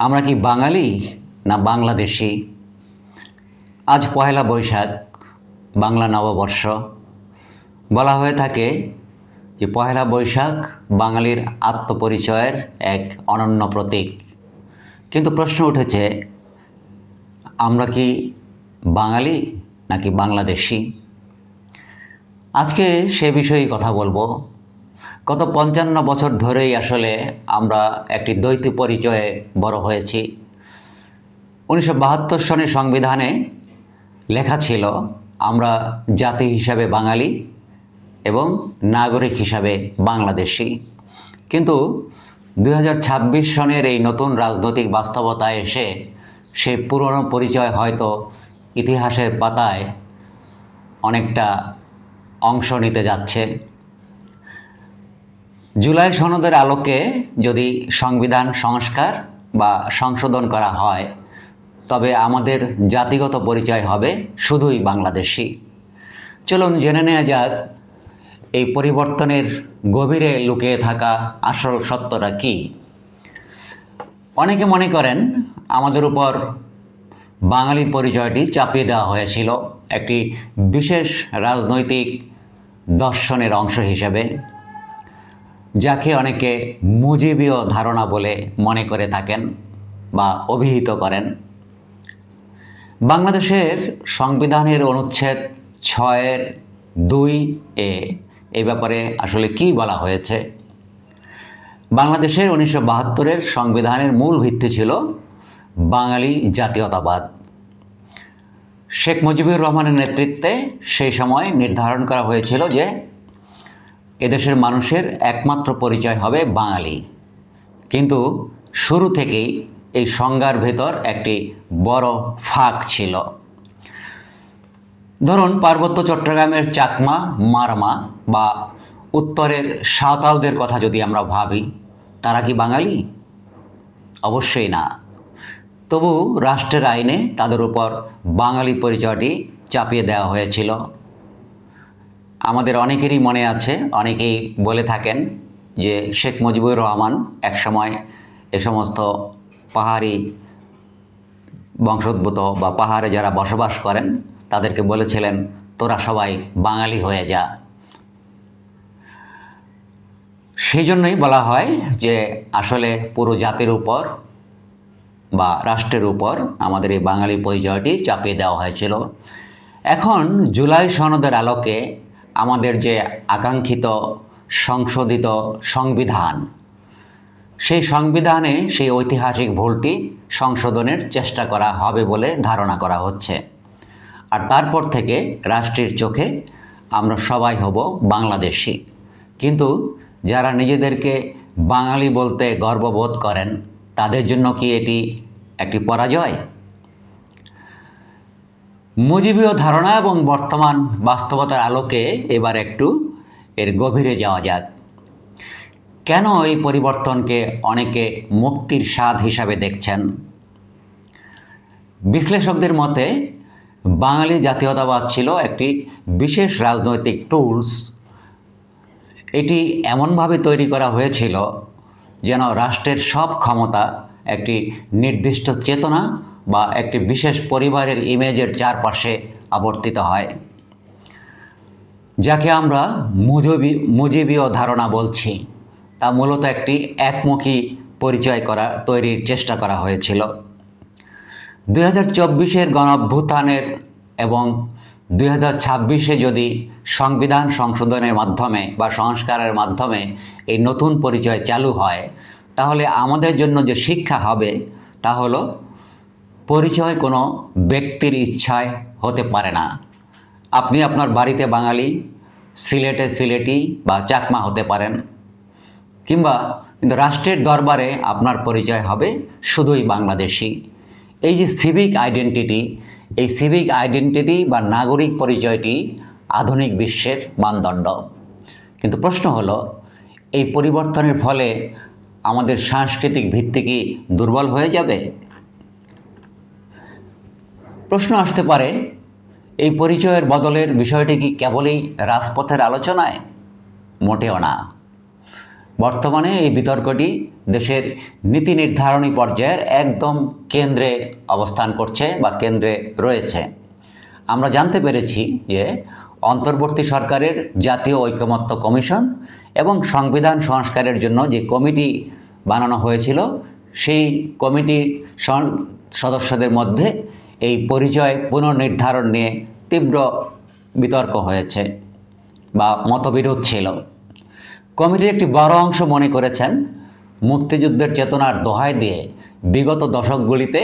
আমরা কি বাঙালি না বাংলাদেশি? আজ পহেলা বৈশাখ, বাংলা নববর্ষ। বলা হয়ে থাকে যে পহেলা বৈশাখ বাঙালির আত্মপরিচয়ের এক অনন্য প্রতীক। কিন্তু প্রশ্ন উঠেছে, আমরা কি বাঙালি নাকি বাংলাদেশি? আজকে সে বিষয়েই কথা বলবো। গত ৫৫ বছর ধরেই আসলে আমরা একটি দ্বৈত পরিচয়ে বড় হয়েছি। ১৯৭২ সনের সংবিধানে লেখা ছিল আমরা জাতি হিসাবে বাঙালি এবং নাগরিক হিসাবে বাংলাদেশি। কিন্তু ২০২৬ সনের এই নতুন রাজনৈতিক বাস্তবতায় এসে সেই পুরনো পরিচয় হয়তো ইতিহাসের পাতায় অনেকটা অংশ নিতে যাচ্ছে। জুলাই সনদের আলোকে যদি সংবিধান সংস্কার বা সংশোধন করা হয়, তবে আমাদের জাতিগত পরিচয় হবে শুধুই বাংলাদেশি। চলুন জেনে নেওয়া যাক এই পরিবর্তনের গভীরে লুকিয়ে থাকা আসল সত্যটা কী। অনেকে মনে করেন আমাদের উপর বাঙালি পরিচয়টি চাপিয়ে দেওয়া হয়েছিল একটি বিশেষ রাজনৈতিক দর্শনের অংশ হিসেবে, যাকে অনেকে মুজিবীয় ধারণা বলে মনে করে থাকেন বা অভিহিত করেন। বাংলাদেশের সংবিধানের অনুচ্ছেদ ৬(২)(এ এই ব্যাপারে আসলে কি বলা হয়েছে? বাংলাদেশের ১৯৭২-এর সংবিধানের মূল ভিত্তি ছিল বাঙালি জাতীয়তাবাদ। শেখ মুজিবুর রহমানের নেতৃত্বে সেই সময় নির্ধারণ করা হয়েছিল যে এদেশের মানুষের একমাত্র পরিচয় হবে বাঙালি। কিন্তু শুরু থেকেই এই সংজ্ঞার ভেতর একটি বড় ফাঁক ছিল। ধরুন, পার্বত্য চট্টগ্রামের চাকমা, মারমা বা উত্তরের সাঁওতালদের কথা যদি আমরা ভাবি, তারা কি বাঙালি? অবশ্যই না। তবু রাষ্ট্রের আইনে তাদের উপর বাঙালি পরিচয়টি চাপিয়ে দেওয়া হয়েছিল। আমাদের অনেকেরই মনে আছে, অনেকেই বলে থাকেন যে শেখ মুজিবুর রহমান একসময় এ সমস্ত পাহাড়ি বংশোদ্ভূত বা পাহাড়ে যারা বসবাস করেন তাদেরকে বলেছিলেন, তোরা সবাই বাঙালি হয়ে যা। সেই জন্যই বলা হয় যে আসলে পুরো জাতির উপর বা রাষ্ট্রের উপর আমাদের এই বাঙালি পরিচয়টি চাপিয়ে দেওয়া হয়েছিল। এখন জুলাই সনদের আলোকে আমাদের যে আকাঙ্ক্ষিত সংশোধিত সংবিধান, সেই সংবিধানে সেই ঐতিহাসিক ভুলটি সংশোধনের চেষ্টা করা হবে বলে ধারণা করা হচ্ছে। আর তারপর থেকে রাষ্ট্রের চোখে আমরা সবাই হব বাংলাদেশি। কিন্তু যারা নিজেদেরকে বাঙালি বলতে গর্ববোধ করেন, তাদের জন্য কি এটি একটি পরাজয়? মুজিবীয় ধারণা এবং বর্তমান বাস্তবতার আলোকে এবার একটু এর গভীরে যাওয়া যাক। কেন এই পরিবর্তনকে অনেকে মুক্তির স্বাদ হিসাবে দেখছেন? বিশ্লেষকদের মতে বাঙালি জাতীয়তাবাদ ছিল একটি বিশেষ রাজনৈতিক টুলস। এটি এমনভাবে তৈরি করা হয়েছিল যেন রাষ্ট্রের সব ক্ষমতা একটি নির্দিষ্ট চেতনা বা একটি বিশেষ পরিবারের ইমেজের চারপাশে আবর্তিত হয়, যাকে আমরা মুজিবীয় ধারণা বলছি। তা মূলত একটি একমুখী পরিচয় তৈরির চেষ্টা করা হয়েছিল। ২০২৪-এর গণঅভ্যুত্থানের এবং ২০২৬-এ যদি সংবিধান সংশোধনের মাধ্যমে বা সংস্কারের মাধ্যমে এই নতুন পরিচয় চালু হয়, তাহলে আমাদের জন্য যে শিক্ষা হবে তা হলো পরিচয় কোনো ব্যক্তির ইচ্ছায় হতে পারে না। আপনি আপনার বাড়িতে বাঙালি, সিলেটে সিলেটি বা চাকমা হতে পারেন, কিন্তু রাষ্ট্রের দরবারে আপনার পরিচয় হবে শুধুই বাংলাদেশি। এই যে সিভিক আইডেন্টিটি, এই সিভিক আইডেন্টিটি বা নাগরিক পরিচয়টি আধুনিক বিশ্বের মানদণ্ড। কিন্তু প্রশ্ন হলো, এই পরিবর্তনের ফলে আমাদের সাংস্কৃতিক ভিত্তি কি দুর্বল হয়ে যাবে? প্রশ্ন আসতে পারে, এই পরিচয়ের বদলের বিষয়টি কি কেবলই রাজপথের আলোচনায়? মোটেও না। বর্তমানে এই বিতর্কটি দেশের নীতি নির্ধারণী পর্যায়ের একদম কেন্দ্রে অবস্থান করছে বা কেন্দ্রে রয়েছে। আমরা জানতে পেরেছি যে অন্তর্বর্তী সরকারের জাতীয় ঐকমত্য কমিশন এবং সংবিধান সংস্কারের জন্য যে কমিটি বানানো হয়েছিল, সেই কমিটির সদস্যদের মধ্যে এই পরিচয় পুনর্নির্ধারণ নিয়ে তীব্র বিতর্ক হয়েছে বা মতবিরোধ ছিল। কমিটির একটি বড় অংশ মনে করেছেন মুক্তিযুদ্ধের চেতনার দোহাই দিয়ে বিগত দশকগুলিতে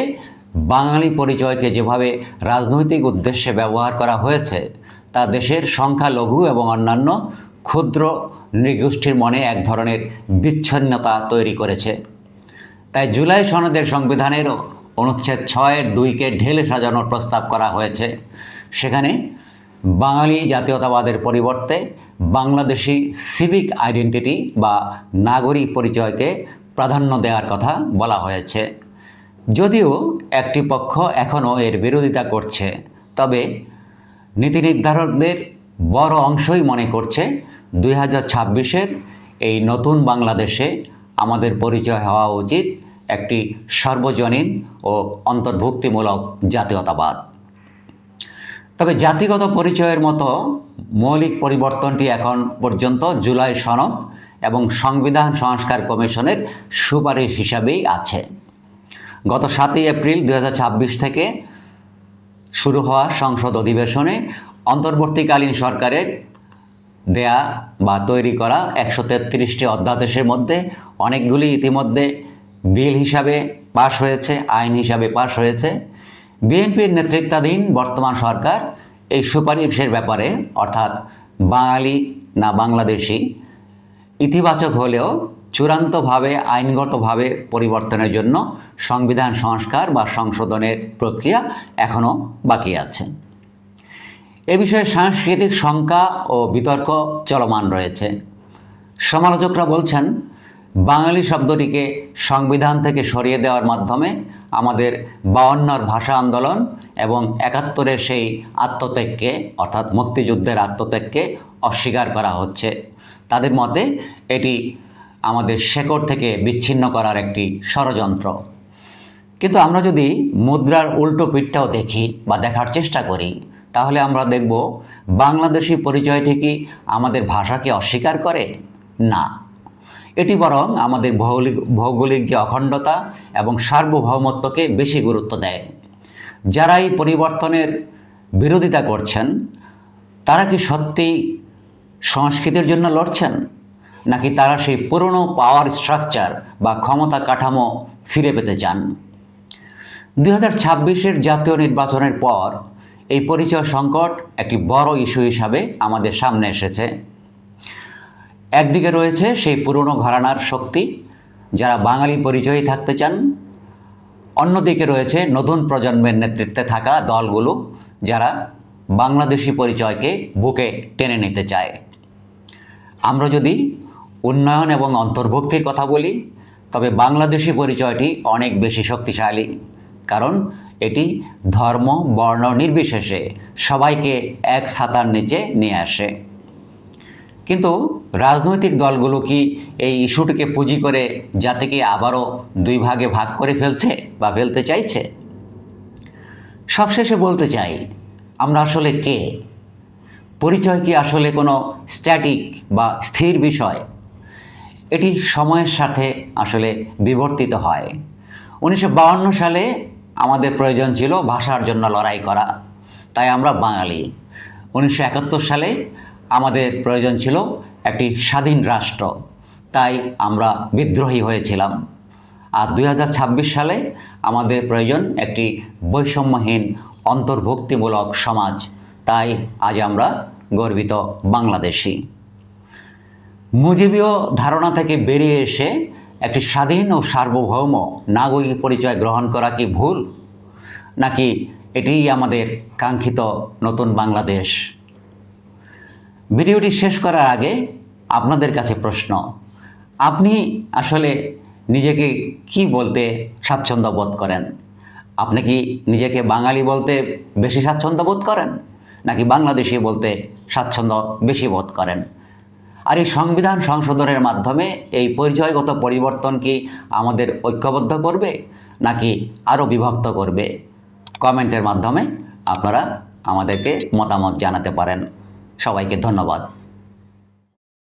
বাঙালি পরিচয়কে যেভাবে রাজনৈতিক উদ্দেশ্যে ব্যবহার করা হয়েছে তা দেশের সংখ্যালঘু এবং অন্যান্য ক্ষুদ্র নৃগোষ্ঠীর মনে এক ধরনের বিচ্ছিন্নতা তৈরি করেছে। তাই জুলাই সনদের সংবিধানের অনুচ্ছেদ 6(2)কে ঢেলে সাজানোর প্রস্তাব করা হয়েছে। সেখানে বাঙালি জাতীয়তাবাদের পরিবর্তে বাংলাদেশি সিভিক আইডেন্টিটি বা নাগরিক পরিচয়কে প্রাধান্য দেওয়ার কথা বলা হয়েছে। যদিও একটি পক্ষ এখনও এর বিরোধিতা করছে, তবে নীতি নির্ধারকদের বড় অংশই মনে করছে 2026-এর এই নতুন বাংলাদেশে আমাদের পরিচয় হওয়া উচিত একটি সর্বজনীন ও অন্তর্ভুক্তিমূলক জাতীয়তাবাদ। তবে জাতিগত পরিচয়ের মতো মৌলিক পরিবর্তনটি এখন পর্যন্ত জুলাই সনদ এবং সংবিধান সংস্কার কমিশনের সুপারিশ হিসাবেই আছে। গত 7 এপ্রিল 2026 থেকে শুরু হওয়া সংসদ অধিবেশনে অন্তর্বর্তীকালীন সরকারের দেয়া বা তৈরি করা 133টি অধ্যাদেশের মধ্যে অনেকগুলি ইতিমধ্যে বিল হিসাবে পাশ হয়েছে, আইন হিসাবে পাশ হয়েছে। বিএনপির নেতৃত্বাধীন বর্তমান সরকার এই সুপারিশের ব্যাপারে অর্থাৎ বাঙালি না বাংলাদেশি ইতিবাচক হলেও চূড়ান্তভাবে আইনগতভাবে পরিবর্তনের জন্য সংবিধান সংস্কার বা সংশোধনের প্রক্রিয়া এখনও বাকি আছে। এ বিষয়ে সাংস্কৃতিক শঙ্কা ও বিতর্ক চলমান রয়েছে। সমালোচকরা বলছেন বাঙালি শব্দটিকে সংবিধান থেকে সরিয়ে দেওয়ার মাধ্যমে আমাদের 52-র ভাষা আন্দোলন এবং 71-এর সেই আত্মত্যাগকে অর্থাৎ মুক্তিযুদ্ধের আত্মত্যাগকে অস্বীকার করা হচ্ছে। তাদের মতে এটি আমাদের শেকড় থেকে বিচ্ছিন্ন করার একটি ষড়যন্ত্র। কিন্তু আমরা যদি মুদ্রার উল্টো পিঠটাও দেখি বা দেখার চেষ্টা করি, তাহলে আমরা দেখব বাংলাদেশি পরিচয়টি কি আমাদের ভাষাকে অস্বীকার করে? না, এটি বরং আমাদের ভৌগোলিক যে অখণ্ডতা এবং সার্বভৌমত্বকে বেশি গুরুত্ব দেয়। যারা এই পরিবর্তনের বিরোধিতা করছেন তারা কি সত্যি সংস্কৃতির জন্য লড়ছেন, নাকি তারা সেই পুরনো পাওয়ার স্ট্রাকচার বা ক্ষমতা কাঠামো ফিরে পেতে চান? 2026-এর জাতীয় নির্বাচনের পর এই পরিচয় সংকট একটি বড় ইস্যু হিসাবে আমাদের সামনে এসেছে। একদিকে রয়েছে সেই পুরনো ঘরানার শক্তি যারা বাঙালি পরিচয়ই থাকতে চান, অন্যদিকে রয়েছে নতুন প্রজন্মের নেতৃত্বে থাকা দলগুলো যারা বাংলাদেশি পরিচয়কে বুকে টেনে নিতে চায়। আমরা যদি উন্নয়ন এবং অন্তর্ভুক্তির কথা বলি, তবে বাংলাদেশি পরিচয়টি অনেক বেশি শক্তিশালী, কারণ এটি ধর্ম বর্ণ নির্বিশেষে সবাইকে এক ছাতার নিচে নিয়ে আসে। কিন্তু রাজনৈতিক দলগুলো কি এই ইস্যুটিকে পুঁজি করে জাতিকে আবারও 2 ভাগে ভাগ করে ফেলছে বা ফেলতে চাইছে? সবশেষে বলতে চাই, আমরা আসলে কে? পরিচয় কি আসলে কোনো স্ট্যাটিক বা স্থির বিষয়? এটি সময়ের সাথে আসলে বিবর্তিত হয়। 1952 সালে আমাদের প্রয়োজন ছিল ভাষার জন্য লড়াই করা, তাই আমরা বাঙালি। 1971 সালে আমাদের প্রয়োজন ছিল একটি স্বাধীন রাষ্ট্র, তাই আমরা বিদ্রোহী হয়েছিলাম। আর 2026 সালে আমাদের প্রয়োজন একটি বৈষম্যহীন অন্তর্ভুক্তিমূলক সমাজ, তাই আজ আমরা গর্বিত বাংলাদেশি। মুজিবীয় ধারণা থেকে বেরিয়ে এসে একটি স্বাধীন ও সার্বভৌম নাগরিক পরিচয় গ্রহণ করা কি ভুল, নাকি এটিই আমাদের কাঙ্ক্ষিত নতুন বাংলাদেশ? ভিডিওটি শেষ করার আগে আপনাদের কাছে প্রশ্ন, আপনি আসলে নিজেকে কি বলতে স্বাচ্ছন্দ্য বোধ করেন? আপনি কি নিজেকে বাঙালি বলতে বেশি স্বাচ্ছন্দ্য বোধ করেন, নাকি বাংলাদেশি বলতে স্বাচ্ছন্দ্য বেশি বোধ করেন? আর এই সংবিধান সংশোধনের মাধ্যমে এই পরিচয়গত পরিবর্তন কি আমাদের ঐক্যবদ্ধ করবে নাকি আরও বিভক্ত করবে? কমেন্টের মাধ্যমে আপনারা আমাদেরকে মতামত জানাতে পারেন। সবাইকে ধন্যবাদ।